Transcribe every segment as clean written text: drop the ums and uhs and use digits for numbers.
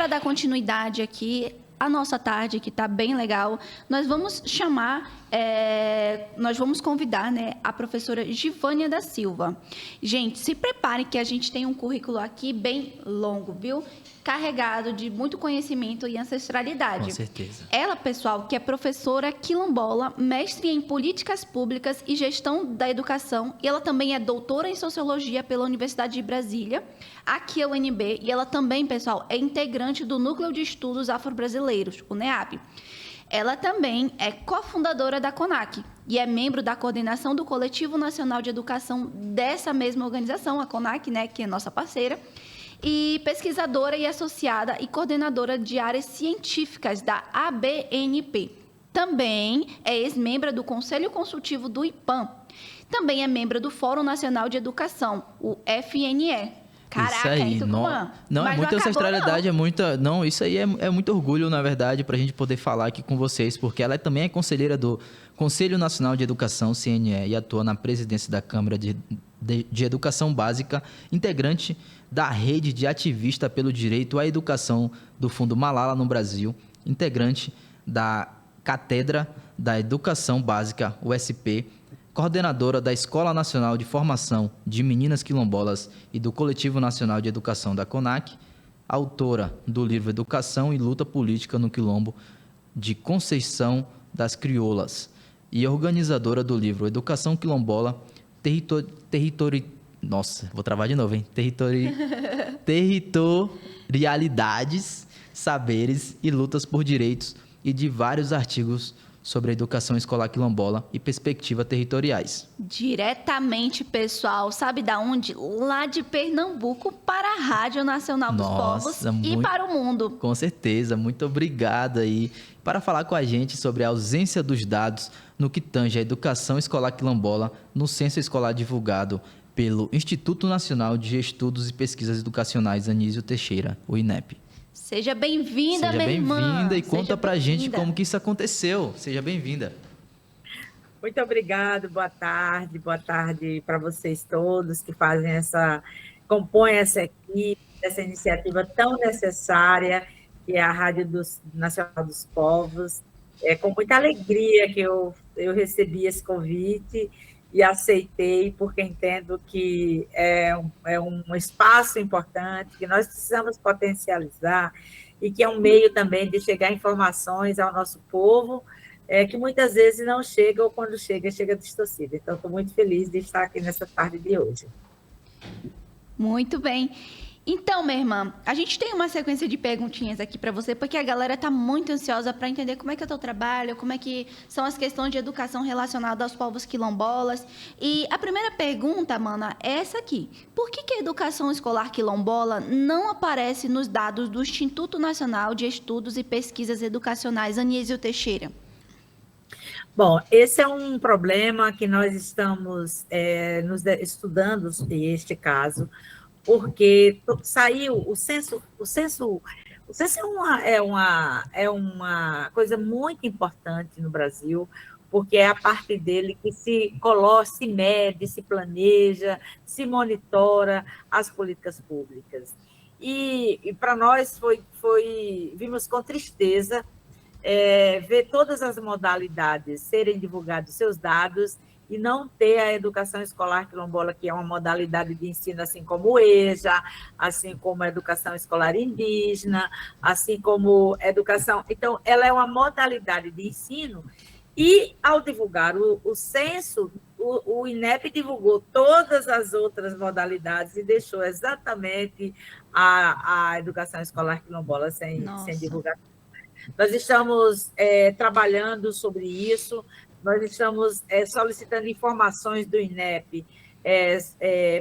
para dar continuidade aqui à nossa tarde, que está bem legal, nós vamos nós vamos convidar, né, a professora Givânia da Silva. Gente, se preparem que a gente tem um currículo aqui bem longo, viu? Carregado de muito conhecimento e ancestralidade. Com certeza. Ela, pessoal, que é professora quilombola, mestre em políticas públicas e gestão da educação, e ela também é doutora em sociologia pela Universidade de Brasília, aqui é o UNB, e ela também, pessoal, é integrante do Núcleo de Estudos Afro-Brasileiros, o NEAB. Ela também é cofundadora da CONAC e é membro da coordenação do Coletivo Nacional de Educação dessa mesma organização, a CONAC, né, que é nossa parceira, e pesquisadora e associada e coordenadora de áreas científicas da ABNP. Também é ex-membro do Conselho Consultivo do IPAM. Também é membro do Fórum Nacional de Educação, o FNE. Caraca, isso aí, não é muita ancestralidade, isso aí é muito orgulho, na verdade, para a gente poder falar aqui com vocês, porque ela também é conselheira do Conselho Nacional de Educação, CNE, e atua na presidência da Câmara de Educação Básica, integrante da rede de ativista pelo direito à educação do Fundo Malala no Brasil, integrante da Cátedra da Educação Básica, USP, coordenadora da Escola Nacional de Formação de Meninas Quilombolas e do Coletivo Nacional de Educação da CONAC, autora do livro Educação e Luta Política no Quilombo de Conceição das Crioulas e organizadora do livro Educação Quilombola, Territorialidades, Saberes e Lutas por Direitos, e de vários artigos sobre a educação escolar quilombola e perspectivas territoriais. Diretamente, pessoal, sabe da onde? Lá de Pernambuco para a Rádio Nacional dos Povos e para o mundo. Com certeza, muito obrigado aí para falar com a gente sobre a ausência dos dados no que tange à educação escolar quilombola no censo escolar divulgado pelo Instituto Nacional de Estudos e Pesquisas Educacionais Anísio Teixeira, o INEP. Seja bem-vinda, minha irmã. Seja bem-vinda e conta pra gente como que isso aconteceu. Seja bem-vinda. Muito obrigada, boa tarde para vocês todos que compõem essa equipe, essa iniciativa tão necessária, que é a Rádio Nacional dos Povos. É com muita alegria que eu recebi esse convite e aceitei, porque entendo que é um espaço importante, que nós precisamos potencializar e que é um meio também de chegar informações ao nosso povo, que muitas vezes não chega, ou quando chega distorcida. Então, estou muito feliz de estar aqui nessa tarde de hoje. Muito bem. Então, minha irmã, a gente tem uma sequência de perguntinhas aqui para você, porque a galera está muito ansiosa para entender como é que é o teu trabalho, como é que são as questões de educação relacionadas aos povos quilombolas. E a primeira pergunta, mana, é essa aqui. Por que a educação escolar quilombola não aparece nos dados do Instituto Nacional de Estudos e Pesquisas Educacionais Anísio Teixeira? Bom, esse é um problema que nós estamos estudando, este caso, porque saiu o censo é uma coisa muito importante no Brasil, porque é a partir dele que se coloca, se mede, se planeja, se monitora as políticas públicas. E para nós vimos com tristeza ver todas as modalidades serem divulgados seus dados e não ter a educação escolar quilombola, que é uma modalidade de ensino, assim como o EJA, assim como a educação escolar indígena, assim como educação... Então, ela é uma modalidade de ensino, e, ao divulgar o censo, o INEP divulgou todas as outras modalidades e deixou exatamente a educação escolar quilombola sem divulgar. Nós estamos trabalhando sobre isso. Nós estamos solicitando informações do INEP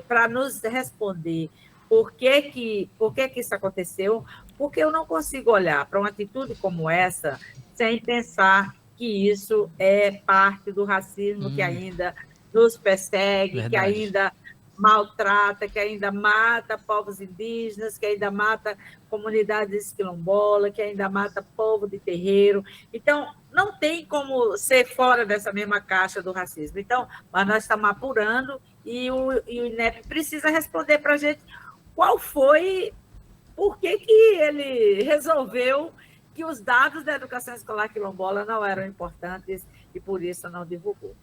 para nos responder por que isso aconteceu, porque eu não consigo olhar para uma atitude como essa sem pensar que isso é parte do racismo que ainda nos persegue, verdade, que ainda maltrata, que ainda mata povos indígenas, que ainda mata comunidades quilombolas, que ainda mata povo de terreiro. Então, não tem como ser fora dessa mesma caixa do racismo. Então, mas nós estamos apurando e o INEP precisa responder para a gente qual foi por que ele resolveu que os dados da educação escolar quilombola não eram importantes e por isso não divulgou.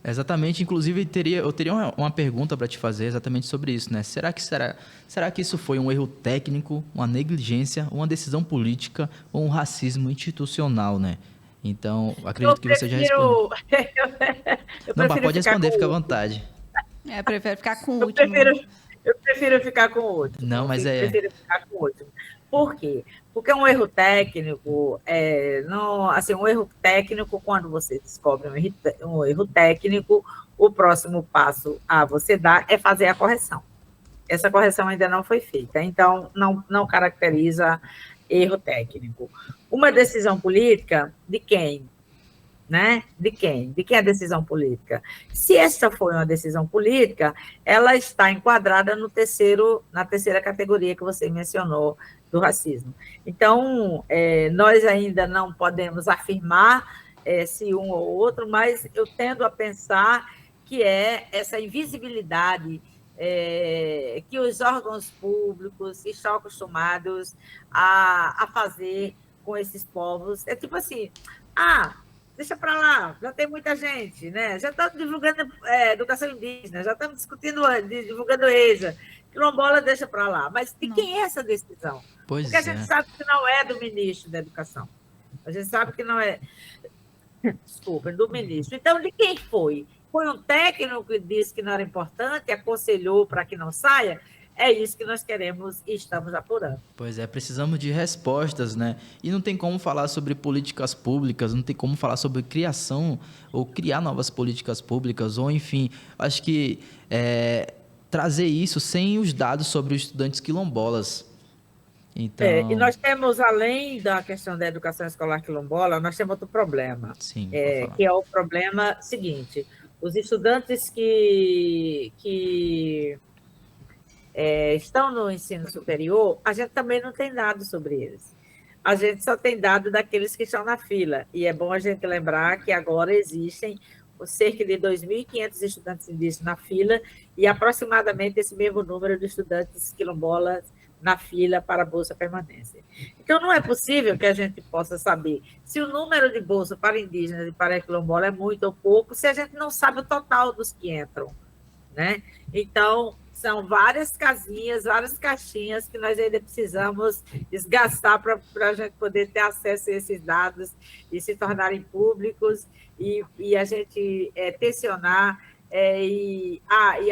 Exatamente, inclusive eu teria uma pergunta para te fazer exatamente sobre isso, né? Será que isso foi um erro técnico, uma negligência, uma decisão política ou um racismo institucional, né? Então, acredito que você já respondeu. Não, mas pode responder, fica à vontade. Prefere ficar com o último. Eu prefiro ficar com o último. Não, mas prefiro ficar com o último. Por quê? Porque um erro técnico, um erro técnico, quando você descobre um erro técnico, o próximo passo a você dar é fazer a correção. Essa correção ainda não foi feita, então não caracteriza erro técnico. Uma decisão política, de quem? Né? De quem? De quem é a decisão política? Se essa foi uma decisão política, ela está enquadrada na terceira categoria que você mencionou, do racismo. Então, nós ainda não podemos afirmar se um ou outro, mas eu tendo a pensar que é essa invisibilidade que os órgãos públicos estão acostumados a fazer com esses povos. É tipo assim, deixa para lá, já tem muita gente, né? Já estamos divulgando educação indígena, já estamos divulgando EJA, quilombola deixa para lá. Mas de quem é essa decisão? Porque a gente sabe que não é do ministro da Educação. A gente sabe que não é, do ministro. Então, de quem foi? Foi um técnico que disse que não era importante, aconselhou para que não saia? É isso que nós queremos e estamos apurando. Pois é, precisamos de respostas, né? E não tem como falar sobre políticas públicas, não tem como falar sobre criação ou criar novas políticas públicas, ou enfim, acho que trazer isso sem os dados sobre os estudantes quilombolas. Então... e nós temos, além da questão da educação escolar quilombola, nós temos outro problema. Sim, que é o problema seguinte: os estudantes que estão no ensino superior, a gente também não tem dados sobre eles. A gente só tem dado daqueles que estão na fila. E é bom a gente lembrar que agora existem cerca de 2.500 estudantes indígenas na fila e aproximadamente esse mesmo número de estudantes quilombolas na fila para a Bolsa Permanência. Então, não é possível que a gente possa saber se o número de bolsa para indígenas e para quilombola é muito ou pouco, se a gente não sabe o total dos que entram, né? Então, são várias casinhas, várias caixinhas que nós ainda precisamos desgastar para a gente poder ter acesso a esses dados e se tornarem públicos e a gente tensionar e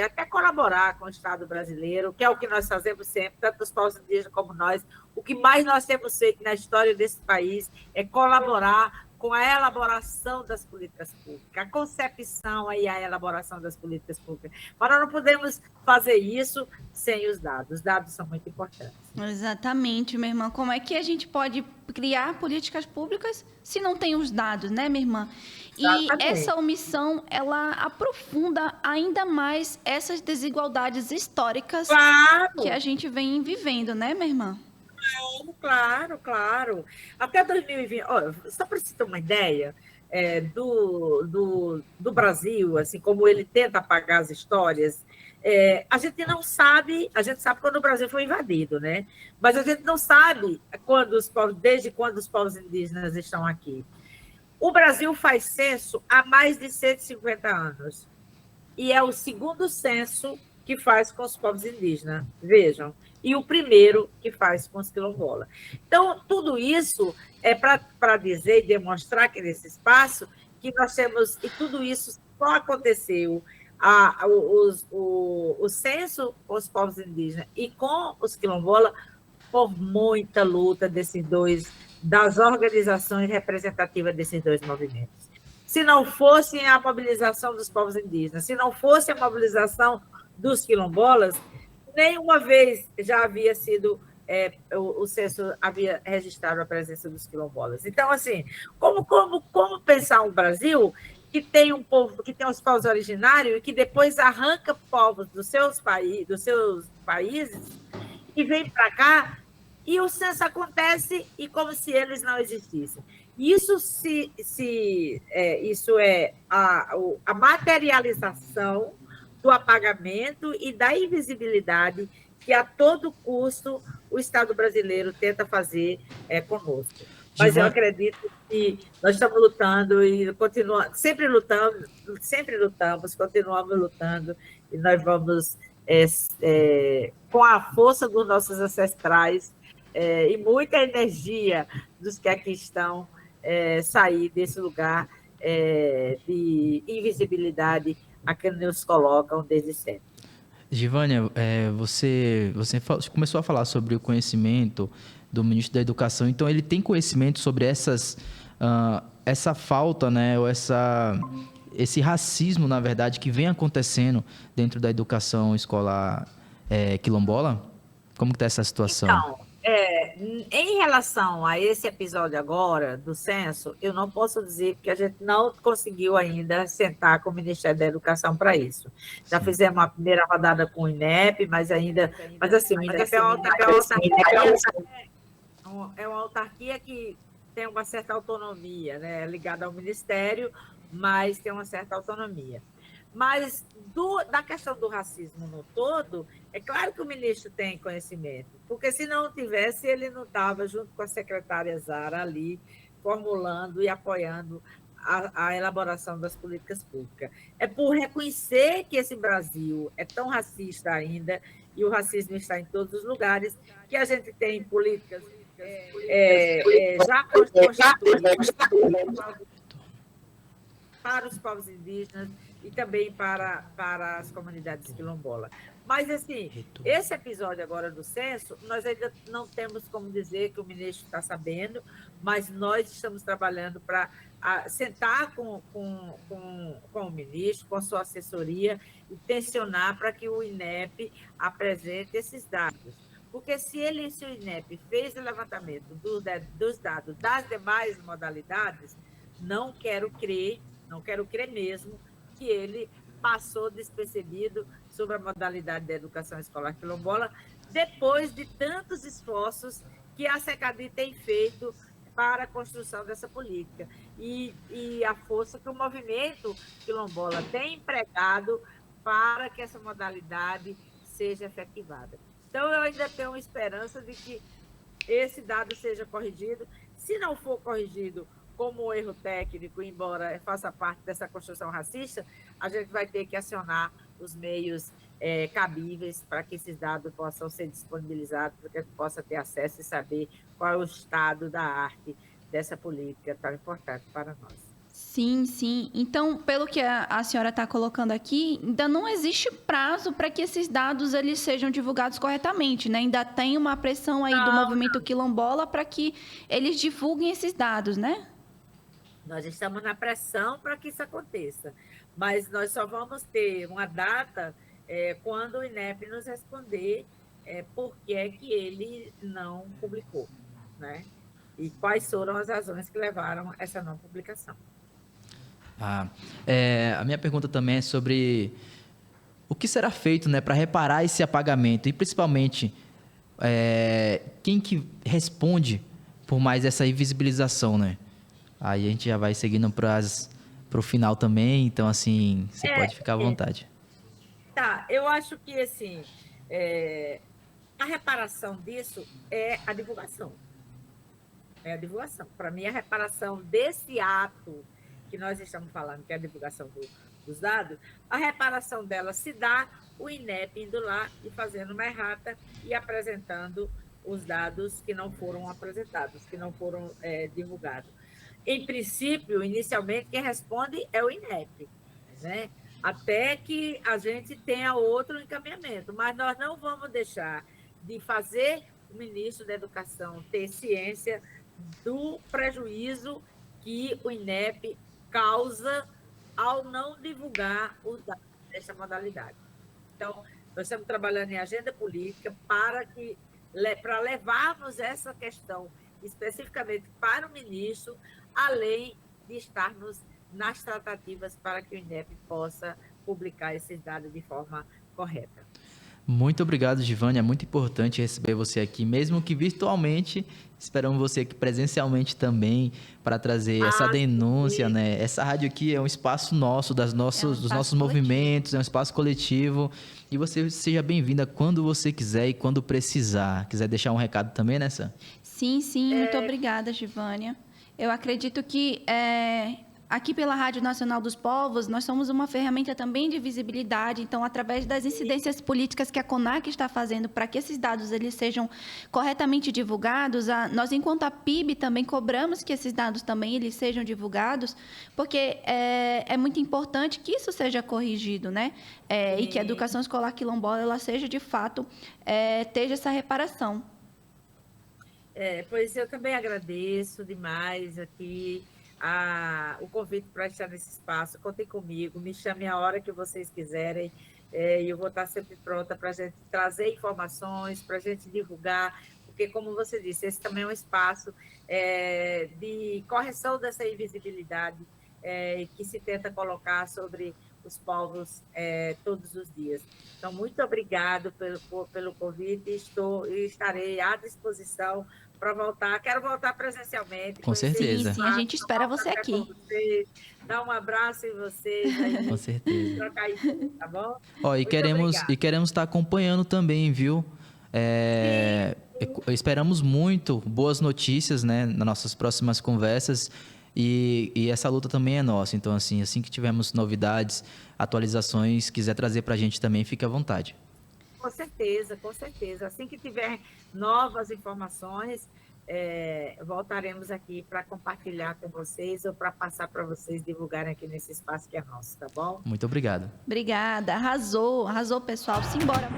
até colaborar com o Estado brasileiro, que é o que nós fazemos sempre, tanto os povos indígenas como nós. O que mais nós temos feito na história desse país é colaborar com a elaboração das políticas públicas, a concepção e a elaboração das políticas públicas. Mas nós não podemos fazer isso sem os dados. Os dados são muito importantes. Exatamente, minha irmã. Como é que a gente pode criar políticas públicas se não tem os dados, né, minha irmã? Exatamente. E essa omissão, ela aprofunda ainda mais essas desigualdades históricas que a gente vem vivendo, né, minha irmã? Claro. Até 2020, só para você ter uma ideia do Brasil, assim como ele tenta apagar as histórias, a gente não sabe, a gente sabe quando o Brasil foi invadido, né? Mas a gente não sabe desde quando os povos indígenas estão aqui. O Brasil faz censo há mais de 150 anos e é o segundo censo que faz com os povos indígenas, vejam, e o primeiro que faz com os quilombolas. Então, tudo isso é para dizer e demonstrar que nesse espaço que nós temos, e tudo isso só aconteceu, o censo com os povos indígenas e com os quilombolas por muita luta das organizações representativas desses dois movimentos. Se não fosse a mobilização dos povos indígenas, se não fosse a mobilização dos quilombolas, nenhuma vez já havia sido, o censo havia registrado a presença dos quilombolas. Então, assim, como pensar um Brasil que tem um povo, que tem os povos originários e que depois arranca povos dos seus países e vem para cá e o censo acontece e como se eles não existissem. Isso é a materialização do apagamento e da invisibilidade que a todo custo o Estado brasileiro tenta fazer conosco. Mas eu acredito que nós estamos lutando e sempre lutamos, continuamos lutando, e nós vamos, com a força dos nossos ancestrais e muita energia dos que aqui estão, sair desse lugar de invisibilidade a que nos colocam desde sempre. Givânia, você começou a falar sobre o conhecimento do ministro da Educação, então ele tem conhecimento sobre essa falta, né, ou esse racismo, na verdade, que vem acontecendo dentro da educação escolar quilombola? Como que está essa situação? Então, em relação a esse episódio agora do censo, eu não posso dizer que a gente não conseguiu ainda sentar com o Ministério da Educação para isso. Já Sim. Fizemos uma primeira rodada com o INEP, mas assim, o INEP é uma autarquia que tem uma certa autonomia, né? Ligada ao Ministério, mas tem uma certa autonomia. Mas da questão do racismo no todo, é claro que o ministro tem conhecimento, porque se não tivesse, ele não estava junto com a secretária Zara ali, formulando e apoiando a elaboração das políticas públicas. É por reconhecer que esse Brasil é tão racista ainda, e o racismo está em todos os lugares, que a gente tem políticas já constituídas para os povos indígenas e também para as comunidades quilombolas. Mas, assim, esse episódio agora do censo, nós ainda não temos como dizer que o ministro está sabendo, mas nós estamos trabalhando para sentar com o ministro, com a sua assessoria, e tensionar para que o INEP apresente esses dados. Porque se o INEP fez o levantamento dos dados das demais modalidades, não quero crer mesmo que ele passou despercebido sobre a modalidade da educação escolar quilombola, depois de tantos esforços que a SECADI tem feito para a construção dessa política, e a força que o movimento quilombola tem empregado para que essa modalidade seja efetivada. Então, eu ainda tenho esperança de que esse dado seja corrigido. Se não for corrigido como erro técnico, embora faça parte dessa construção racista, a gente vai ter que acionar os meios cabíveis para que esses dados possam ser disponibilizados, para que a gente possa ter acesso e saber qual é o estado da arte dessa política tão importante para nós. Sim, sim. Então, pelo que a senhora está colocando aqui, ainda não existe prazo para que esses dados eles sejam divulgados corretamente, né? Ainda tem uma pressão aí do movimento quilombola para que eles divulguem esses dados, né? Nós estamos na pressão para que isso aconteça, mas nós só vamos ter uma data quando o INEP nos responder por que é que ele não publicou, né? E quais foram as razões que levaram a essa não publicação. A minha pergunta também é sobre o que será feito, né, para reparar esse apagamento e, principalmente, quem que responde por mais essa invisibilização, né? Aí a gente já vai seguindo para o final também, então, assim, você pode ficar à vontade. Tá, eu acho que, assim, a reparação disso é a divulgação. É a divulgação. Para mim, a reparação desse ato que nós estamos falando, que é a divulgação dos dados, a reparação dela se dá o INEP indo lá e fazendo uma errata e apresentando os dados que não foram apresentados, que não foram divulgados. Em princípio, inicialmente, quem responde é o INEP, né? Até que a gente tenha outro encaminhamento, mas nós não vamos deixar de fazer o ministro da Educação ter ciência do prejuízo que o INEP causa ao não divulgar os dados dessa modalidade. Então, nós estamos trabalhando em agenda política para levarmos essa questão especificamente para o ministro, além de estarmos nas tratativas para que o INEP possa publicar esses dados de forma correta. Muito obrigado, Givane. É muito importante receber você aqui, mesmo que virtualmente. Esperamos você aqui presencialmente também para trazer essa denúncia, sim. né? Essa rádio aqui é um espaço nosso, dos nossos movimentos, é um espaço coletivo. E você seja bem-vinda quando você quiser e quando precisar. Quiser deixar um recado também, né, Sam? Sim, muito obrigada, Givânia. Eu acredito que aqui pela Rádio Nacional dos Povos, nós somos uma ferramenta também de visibilidade. Então, através das incidências políticas que a CONAC está fazendo para que esses dados eles sejam corretamente divulgados, nós, enquanto a PIB, também cobramos que esses dados também eles sejam divulgados, porque é muito importante que isso seja corrigido, né? E que a educação escolar quilombola ela seja, de fato, esteja essa reparação. Pois eu também agradeço demais aqui o convite para estar nesse espaço. Contem comigo, me chame a hora que vocês quiserem, e eu vou estar sempre pronta para a gente trazer informações, para a gente divulgar, porque, como você disse, esse também é um espaço de correção dessa invisibilidade que se tenta colocar sobre os povos todos os dias. Então, muito obrigado pelo convite, estarei à disposição para voltar. Quero voltar presencialmente. Com certeza. Sim, a gente espera você aqui. Dar um abraço em vocês. Aí, com certeza. Trocar isso, tá bom? E queremos estar acompanhando também, viu? Esperamos muito boas notícias, né, nas nossas próximas conversas. E essa luta também é nossa. Então, assim que tivermos novidades, atualizações, quiser trazer para a gente também, fique à vontade. Com certeza, com certeza. Assim que tiver novas informações, voltaremos aqui para compartilhar com vocês ou para passar para vocês divulgarem aqui nesse espaço que é nosso, tá bom? Muito obrigado. Obrigada. Arrasou, pessoal. Simbora.